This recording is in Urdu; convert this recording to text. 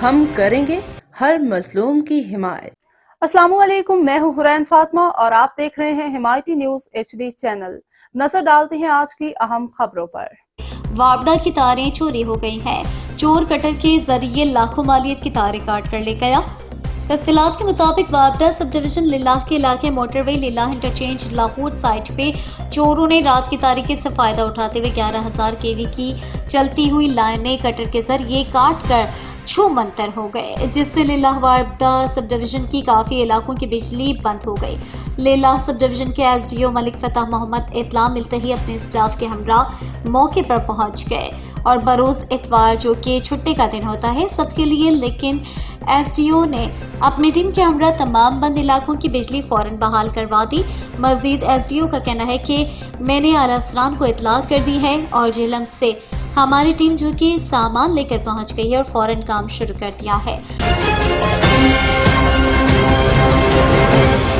ہم کریں گے ہر مظلوم کی حمایت۔ السلام علیکم، میں ہوں حرین فاطمہ اور آپ دیکھ رہے ہیں حمایتی نیوز HD چینل۔ نظر ڈالتے ہیں آج کی اہم خبروں پر۔ وابڈا کی تاریں چوری ہو گئی ہیں، چور کٹر کے ذریعے لاکھوں مالیت کی تاریں کاٹ کر لے گیا۔ تفصیلات کے مطابق وابڈا سب ڈویژن لیلہ کے علاقے موٹر وے لیلہ انٹرچینج لاہور سائٹ پہ چوروں نے رات کی تاریکی سے فائدہ اٹھاتے ہوئے 11,000 kV کی چلتی ہوئی لائنیں کٹر کے ذریعے کاٹ کر چھو منتر ہو گئے، جس سے لیلہ وابڈا سب ڈویژن کی کافی علاقوں کی بجلی بند ہو گئی۔ لیلہ سب ڈویژن کے SDO ملک فتح محمد اطلاع ملتے ہی اپنے اسٹاف کے ہمراہ موقع پر پہنچ گئے اور بروز اتوار جو کہ چھٹی کا دن ہوتا ہے سب کے لیے، لیکن SDO نے اپنی ٹیم کے ہمراہ تمام بند علاقوں کی بجلی فوراً بحال کروا دی۔ مزید SDO کا کہنا ہے کہ میں نے اعلیٰ افسران کو اطلاع کر دی ہے اور جہلم سے ہماری ٹیم جو کہ سامان لے کر پہنچ گئی ہے اور فوراً کام شروع کر دیا ہے۔